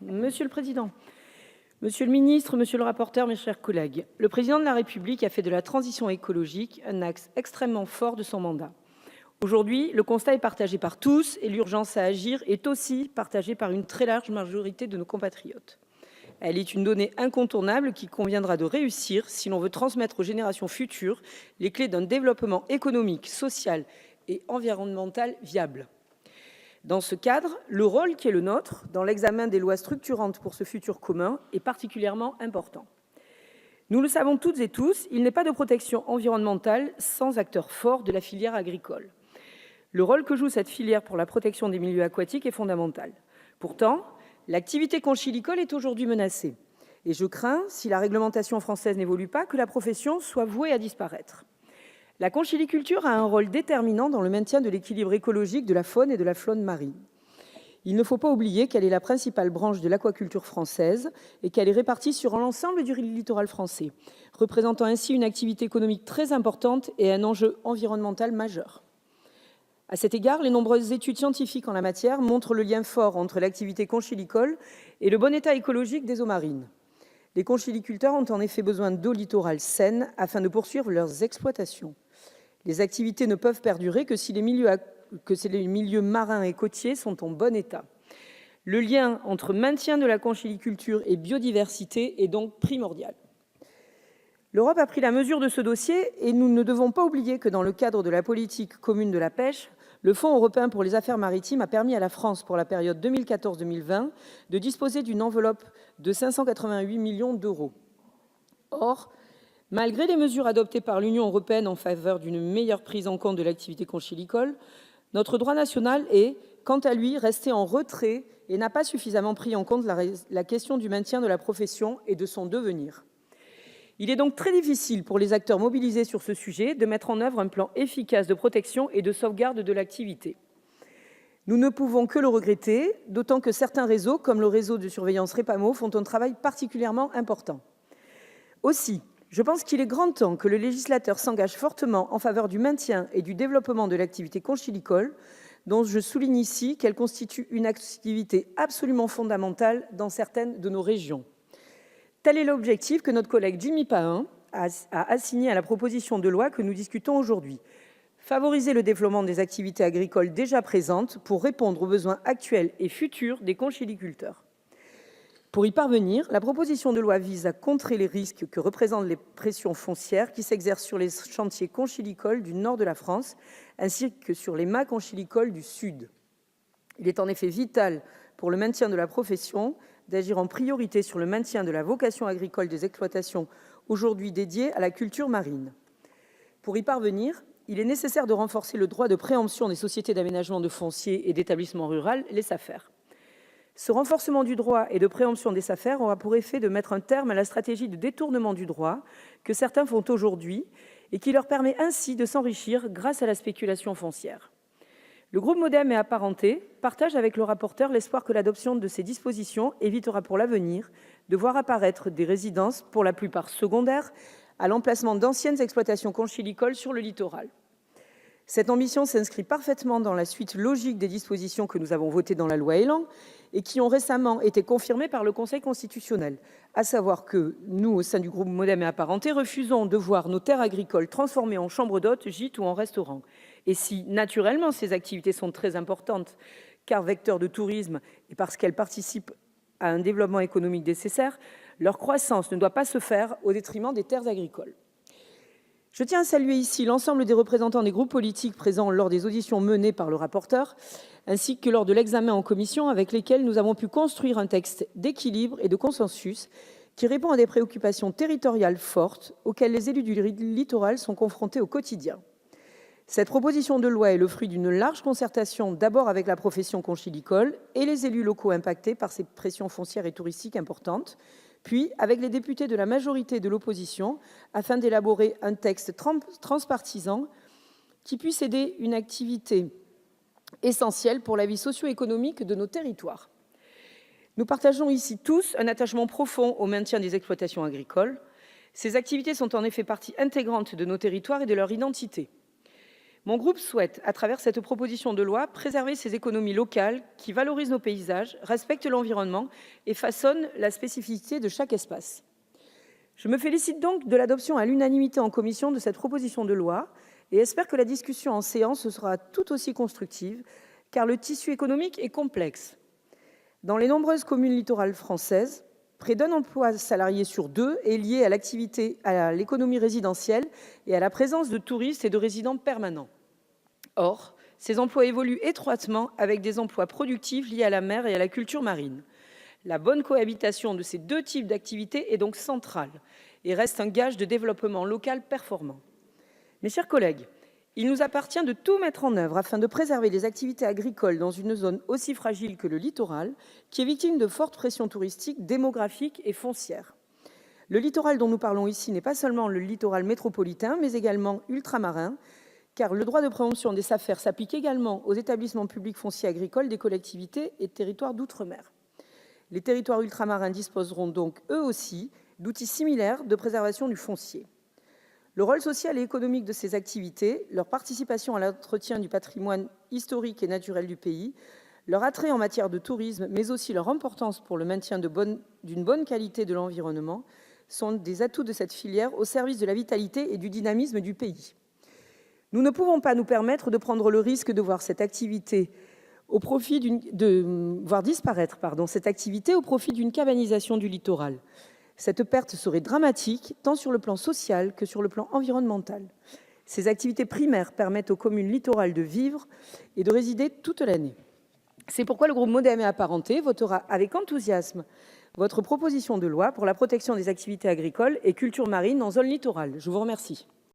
Monsieur le président, monsieur le ministre, monsieur le rapporteur, mes chers collègues, le président de la République a fait de la transition écologique un axe extrêmement fort de son mandat. Aujourd'hui, le constat est partagé par tous et l'urgence à agir est aussi partagée par une très large majorité de nos compatriotes. Elle est une donnée incontournable qu'il conviendra de réussir si l'on veut transmettre aux générations futures les clés d'un développement économique, social et environnemental viable. Dans ce cadre, le rôle qui est le nôtre dans l'examen des lois structurantes pour ce futur commun est particulièrement important. Nous le savons toutes et tous, il n'est pas de protection environnementale sans acteurs forts de la filière agricole. Le rôle que joue cette filière pour la protection des milieux aquatiques est fondamental. Pourtant, l'activité conchylicole est aujourd'hui menacée. Et je crains, si la réglementation française n'évolue pas, que la profession soit vouée à disparaître. La conchyliculture a un rôle déterminant dans le maintien de l'équilibre écologique de la faune et de la flore marine. Il ne faut pas oublier qu'elle est la principale branche de l'aquaculture française et qu'elle est répartie sur l'ensemble du littoral français, représentant ainsi une activité économique très importante et un enjeu environnemental majeur. À cet égard, les nombreuses études scientifiques en la matière montrent le lien fort entre l'activité conchylicole et le bon état écologique des eaux marines. Les conchyliculteurs ont en effet besoin d'eau littorale saine afin de poursuivre leurs exploitations. Les activités ne peuvent perdurer que si les milieux marins et côtiers sont en bon état. Le lien entre maintien de la conchyliculture et biodiversité est donc primordial. L'Europe a pris la mesure de ce dossier et nous ne devons pas oublier que dans le cadre de la politique commune de la pêche, le Fonds européen pour les affaires maritimes a permis à la France, pour la période 2014-2020, de disposer d'une enveloppe de 588 millions d'euros. Or, malgré les mesures adoptées par l'Union européenne en faveur d'une meilleure prise en compte de l'activité conchylicole, notre droit national est, quant à lui, resté en retrait et n'a pas suffisamment pris en compte la question du maintien de la profession et de son devenir. Il est donc très difficile pour les acteurs mobilisés sur ce sujet de mettre en œuvre un plan efficace de protection et de sauvegarde de l'activité. Nous ne pouvons que le regretter, d'autant que certains réseaux, comme le réseau de surveillance Repamo, font un travail particulièrement important. Aussi, je pense qu'il est grand temps que le législateur s'engage fortement en faveur du maintien et du développement de l'activité conchylicole, dont je souligne ici qu'elle constitue une activité absolument fondamentale dans certaines de nos régions. Tel est l'objectif que notre collègue Jimmy Pahin a assigné à la proposition de loi que nous discutons aujourd'hui. Favoriser le développement des activités agricoles déjà présentes pour répondre aux besoins actuels et futurs des conchyliculteurs. Pour y parvenir, la proposition de loi vise à contrer les risques que représentent les pressions foncières qui s'exercent sur les chantiers conchylicoles du nord de la France, ainsi que sur les mâts conchylicoles du sud. Il est en effet vital pour le maintien de la profession d'agir en priorité sur le maintien de la vocation agricole des exploitations aujourd'hui dédiées à la culture marine. Pour y parvenir, il est nécessaire de renforcer le droit de préemption des sociétés d'aménagement de foncier et d'établissement rural, les SAFER. Ce renforcement du droit et de préemption des SAFER aura pour effet de mettre un terme à la stratégie de détournement du droit que certains font aujourd'hui et qui leur permet ainsi de s'enrichir grâce à la spéculation foncière. Le groupe MoDem et apparentés partage avec le rapporteur l'espoir que l'adoption de ces dispositions évitera pour l'avenir de voir apparaître des résidences, pour la plupart secondaires, à l'emplacement d'anciennes exploitations conchylicoles sur le littoral. Cette ambition s'inscrit parfaitement dans la suite logique des dispositions que nous avons votées dans la loi Élan et qui ont récemment été confirmées par le Conseil constitutionnel, à savoir que nous, au sein du groupe MoDem et apparentés, refusons de voir nos terres agricoles transformées en chambres d'hôtes, gîtes ou en restaurants. Et si, naturellement, ces activités sont très importantes, car vecteurs de tourisme et parce qu'elles participent à un développement économique nécessaire, leur croissance ne doit pas se faire au détriment des terres agricoles. Je tiens à saluer ici l'ensemble des représentants des groupes politiques présents lors des auditions menées par le rapporteur, ainsi que lors de l'examen en commission, avec lesquels nous avons pu construire un texte d'équilibre et de consensus qui répond à des préoccupations territoriales fortes auxquelles les élus du littoral sont confrontés au quotidien. Cette proposition de loi est le fruit d'une large concertation, d'abord avec la profession conchylicole et les élus locaux impactés par ces pressions foncières et touristiques importantes, puis avec les députés de la majorité et de l'opposition, afin d'élaborer un texte transpartisan qui puisse aider une activité essentielle pour la vie socio-économique de nos territoires. Nous partageons ici tous un attachement profond au maintien des exploitations agricoles. Ces activités sont en effet partie intégrante de nos territoires et de leur identité. Mon groupe souhaite, à travers cette proposition de loi, préserver ces économies locales qui valorisent nos paysages, respectent l'environnement et façonnent la spécificité de chaque espace. Je me félicite donc de l'adoption à l'unanimité en commission de cette proposition de loi et espère que la discussion en séance sera tout aussi constructive, car le tissu économique est complexe. Dans les nombreuses communes littorales françaises, près d'un emploi salarié sur deux est lié à l'économie résidentielle et à la présence de touristes et de résidents permanents. Or, ces emplois évoluent étroitement avec des emplois productifs liés à la mer et à la culture marine. La bonne cohabitation de ces deux types d'activités est donc centrale et reste un gage de développement local performant. Mes chers collègues, il nous appartient de tout mettre en œuvre afin de préserver les activités agricoles dans une zone aussi fragile que le littoral, qui est victime de fortes pressions touristiques, démographiques et foncières. Le littoral dont nous parlons ici n'est pas seulement le littoral métropolitain, mais également ultramarin, car le droit de préemption des SAFER s'applique également aux établissements publics fonciers agricoles des collectivités et territoires d'outre-mer. Les territoires ultramarins disposeront donc, eux aussi, d'outils similaires de préservation du foncier. Le rôle social et économique de ces activités, leur participation à l'entretien du patrimoine historique et naturel du pays, leur attrait en matière de tourisme, mais aussi leur importance pour le maintien d'une bonne qualité de l'environnement, sont des atouts de cette filière au service de la vitalité et du dynamisme du pays. Nous ne pouvons pas nous permettre de prendre le risque de voir cette activité disparaître cette activité au profit d'une cabanisation du littoral. Cette perte serait dramatique, tant sur le plan social que sur le plan environnemental. Ces activités primaires permettent aux communes littorales de vivre et de résider toute l'année. C'est pourquoi le groupe Modem et Apparentés votera avec enthousiasme votre proposition de loi pour la protection des activités agricoles et culture marine en zone littorale. Je vous remercie.